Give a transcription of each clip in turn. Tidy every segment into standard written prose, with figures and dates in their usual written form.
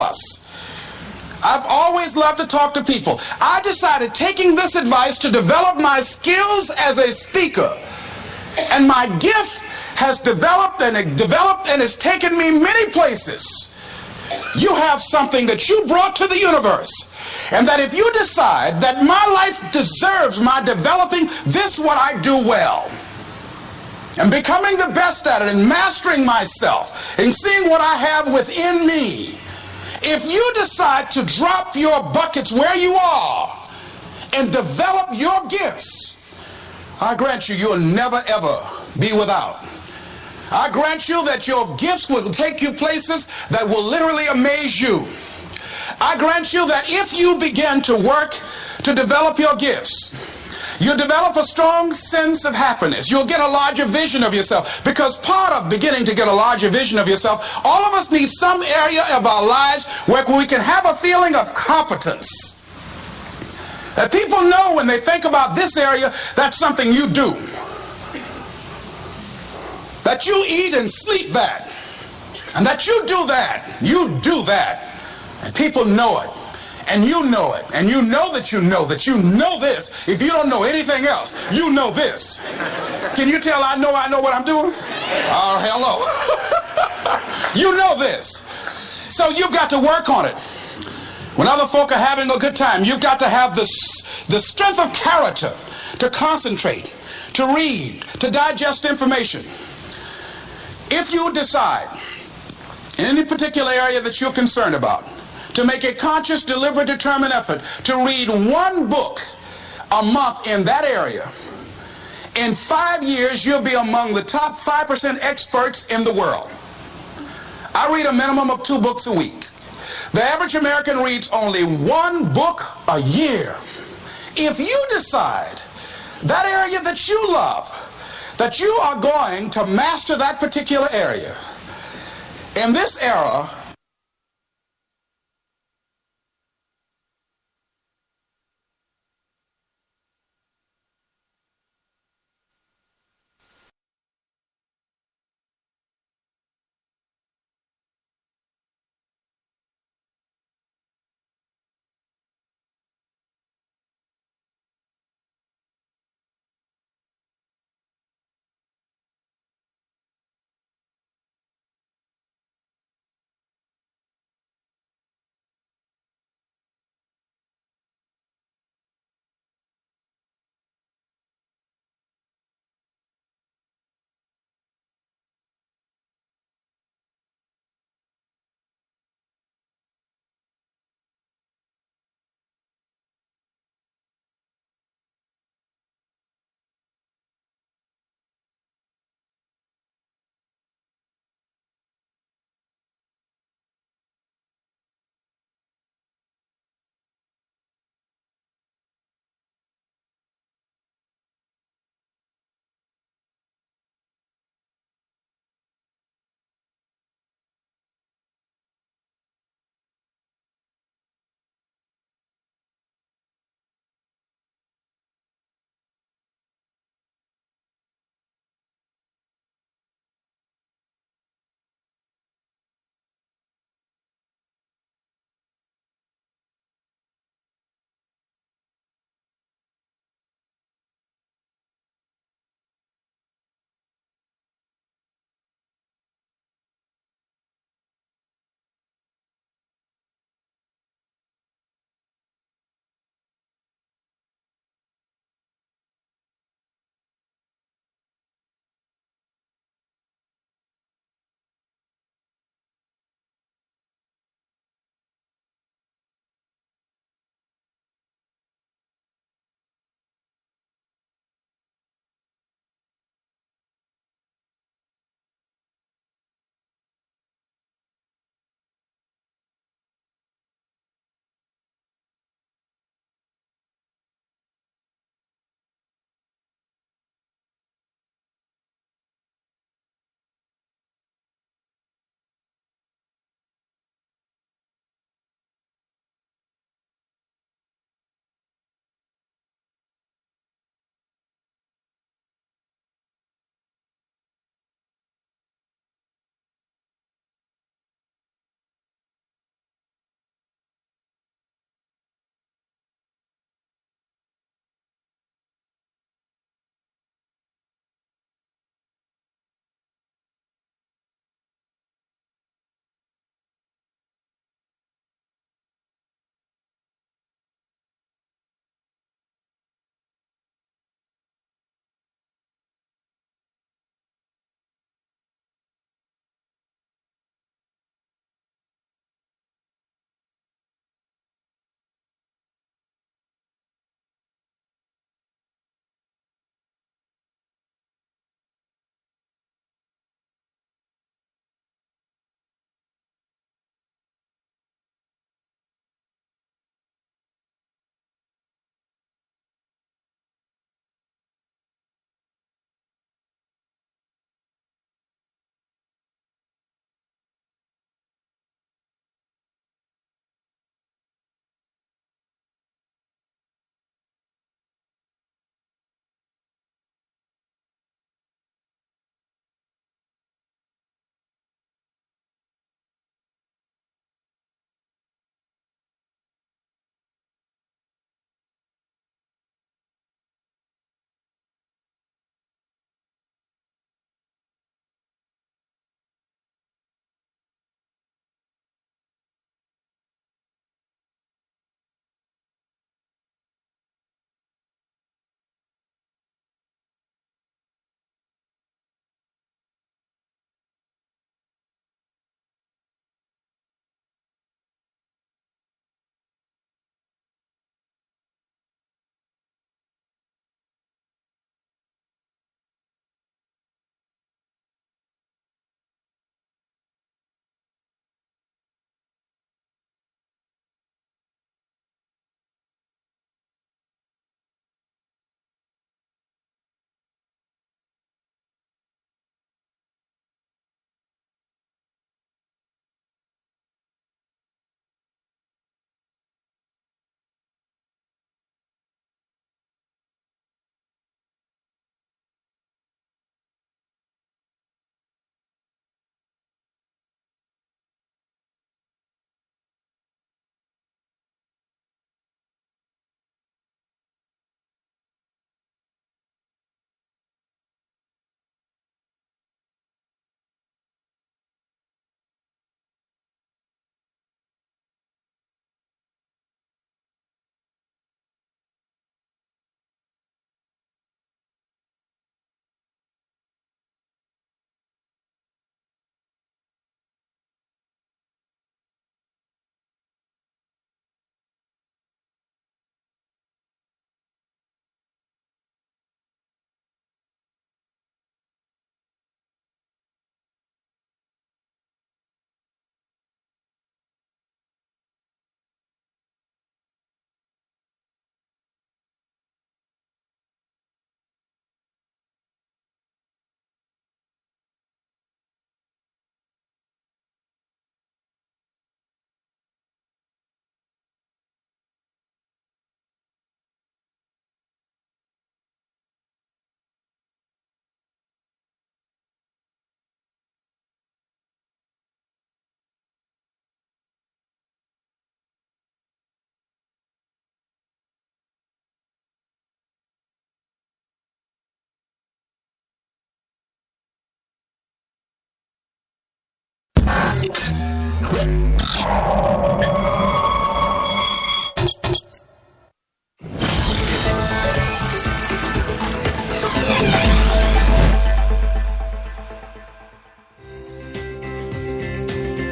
us. I've always loved to talk to people. I decided, taking this advice, to develop my skills as a speaker. And my gift has developed and has taken me many places. You have something that you brought to the universe. And that if you decide that my life deserves my developing this, what I do well, and becoming the best at it, and mastering myself, and seeing what I have within me, if you decide to drop your buckets where you are and develop your gifts, I grant you, you'll never ever be without. I grant you that your gifts will take you places that will literally amaze you. I grant you that if you begin to work to develop your gifts, you'll develop a strong sense of happiness. You'll get a larger vision of yourself. Because part of beginning to get a larger vision of yourself, all of us need some area of our lives where we can have a feeling of competence. That people know when they think about this area, that's something you do. That you eat and sleep that. And that you do that. You do that. And people know it. And you know it. And you know that you know this. If you don't know anything else, you know this. Can you tell I know what I'm doing? Oh, hello. You know this. So you've got to work on it. When other folk are having a good time, you've got to have the strength of character to concentrate, to read, to digest information. If you decide in any particular area that you're concerned about, to make a conscious, deliberate, determined effort to read one book a month in that area, in 5 years you'll be among the top 5% experts in the world. I read a minimum of 2 books a week. The average American reads only 1 book a year. If you decide that area that you love, that you are going to master that particular area, in this era,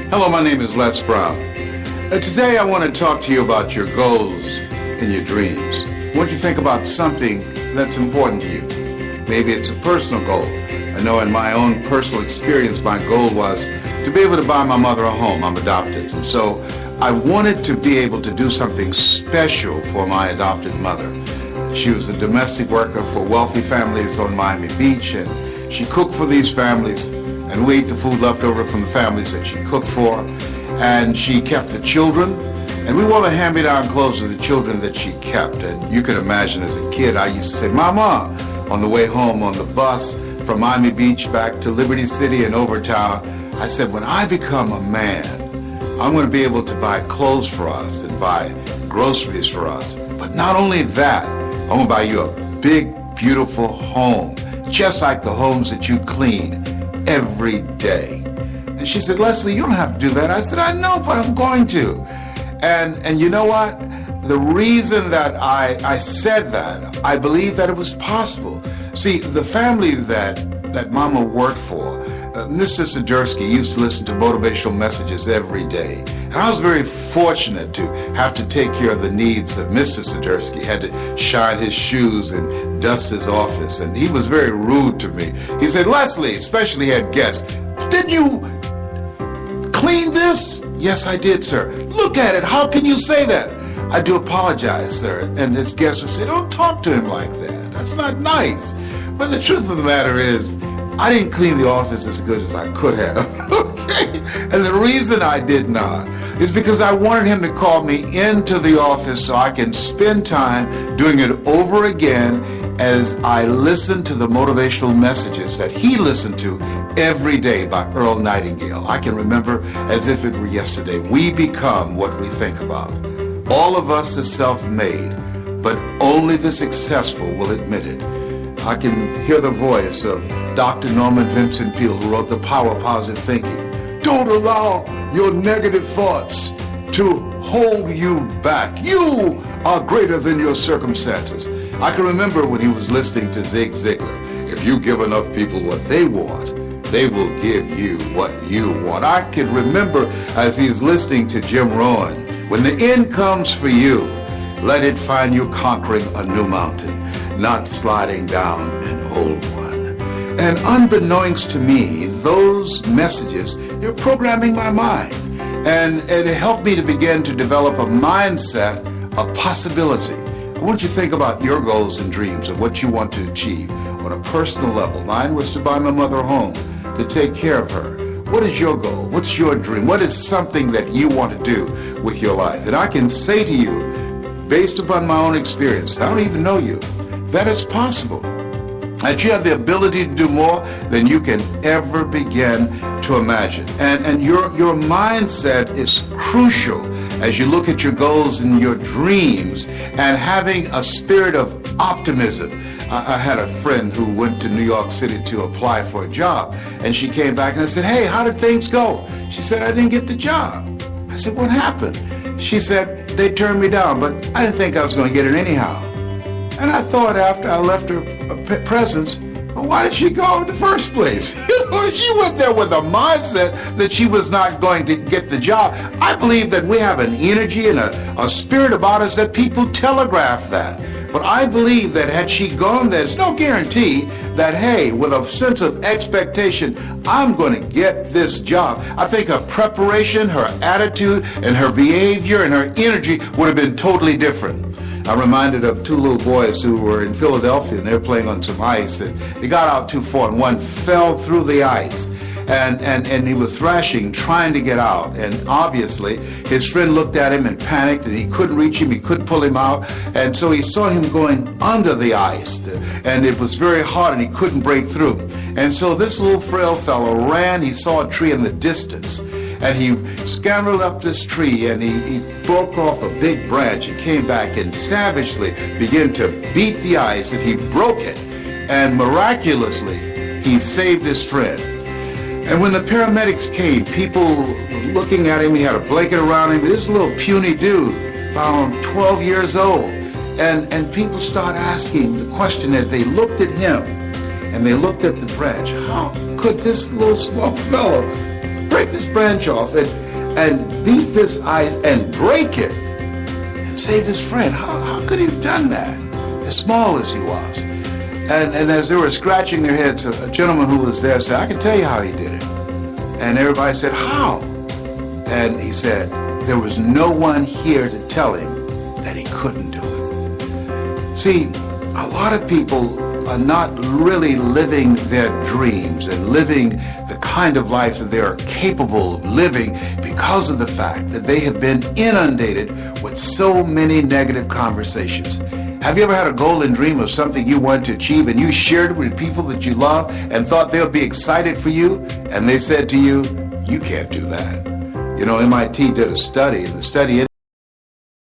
Hello, my name is Les Brown. Today I want to talk to you about your goals and your dreams. I want you to think about something that's important to you. Maybe it's a personal goal. I know in my own personal experience, my goal was to be able to buy my mother a home. I'm adopted. And so I wanted to be able to do something special for my adopted mother. She was a domestic worker for wealthy families on Miami Beach, and she cooked for these families, and we ate the food left over from the families that she cooked for. And she kept the children, and we wore the hand-me-down clothes of the children that she kept. And you can imagine as a kid, I used to say, Mama, on the way home on the bus from Miami Beach back to Liberty City and Overtown, I said, when I become a man, I'm going to be able to buy clothes for us and buy groceries for us. But not only that, I'm going to buy you a big, beautiful home, just like the homes that you clean every day. And she said, Leslie, you don't have to do that. I said, I know, but I'm going to. And you know what? The reason that I said that, I believe that it was possible. See, the family that Mama worked for, Mr. Swiderski used to listen to motivational messages every day. And I was very fortunate to have to take care of the needs of Mr. Swiderski. Had to shine his shoes and dust his office. And he was very rude to me. He said, Leslie, especially had guests, did you clean this? Yes, I did, sir. Look at it. How can you say that? I do apologize, sir. And his guests would say, don't talk to him like that. That's not nice. But the truth of the matter is, I didn't clean the office as good as I could have, okay? And the reason I did not is because I wanted him to call me into the office so I can spend time doing it over again as I listened to the motivational messages that he listened to every day by Earl Nightingale. I can remember as if it were yesterday. We become what we think about. All of us are self-made, but only the successful will admit it. I can hear the voice of Dr. Norman Vincent Peale, who wrote The Power of Positive Thinking. Don't allow your negative thoughts to hold you back. You are greater than your circumstances. I can remember when he was listening to Zig Ziglar. If you give enough people what they want, they will give you what you want. I can remember as he was listening to Jim Rohn, when the end comes for you, let it find you conquering a new mountain, not sliding down an old one. And unbeknownst to me, those messages, they're programming my mind. And it helped me to begin to develop a mindset of possibility. I want you to think about your goals and dreams and what you want to achieve on a personal level. Mine was to buy my mother a home, to take care of her. What is your goal? What's your dream? What is something that you want to do with your life? And I can say to you, based upon my own experience, I don't even know you, that it's possible. That you have the ability to do more than you can ever begin to imagine. And your mindset is crucial as you look at your goals and your dreams and having a spirit of optimism. I had a friend who went to New York City to apply for a job, and she came back and I said, hey, how did things go? She said, I didn't get the job. I said, what happened? She said, they turned me down, but I didn't think I was going to get it anyhow. And I thought after I left her presence, well, why did she go in the first place? You know, she went there with a mindset that she was not going to get the job. I believe that we have an energy and a spirit about us that people telegraph that. But I believe that had she gone there, there's no guarantee that, hey, with a sense of expectation, I'm going to get this job. I think her preparation, her attitude, and her behavior and her energy would have been totally different. I'm reminded of two little boys who were in Philadelphia, and they were playing on some ice, and they got out too far, and one fell through the ice, and he was thrashing, trying to get out, and obviously his friend looked at him and panicked, and he couldn't reach him, he couldn't pull him out, and so he saw him going under the ice, and it was very hard, and he couldn't break through. And so this little frail fellow ran, he saw a tree in the distance, and he scampered up this tree, and he broke off a big branch and came back and savagely began to beat the ice, and he broke it, and miraculously he saved his friend. And when the paramedics came, people were looking at him. He had a blanket around him. This little puny dude, about 12 years old. And people start asking the question as they looked at him and they looked at the branch. How could this little small fellow break this branch off and beat this ice and break it and save his friend? How could he have done that, as small as he was? And as they were scratching their heads, a gentleman who was there said, I can tell you how he did it. And everybody said, how? And he said, there was no one here to tell him that he couldn't do it. See, a lot of people are not really living their dreams and living the kind of life that they are capable of living because of the fact that they have been inundated with so many negative conversations. Have you ever had a goal and dream of something you wanted to achieve and you shared it with people that you love and thought they'll be excited for you, and they said to you, you can't do that? You know, MIT did a study, and the study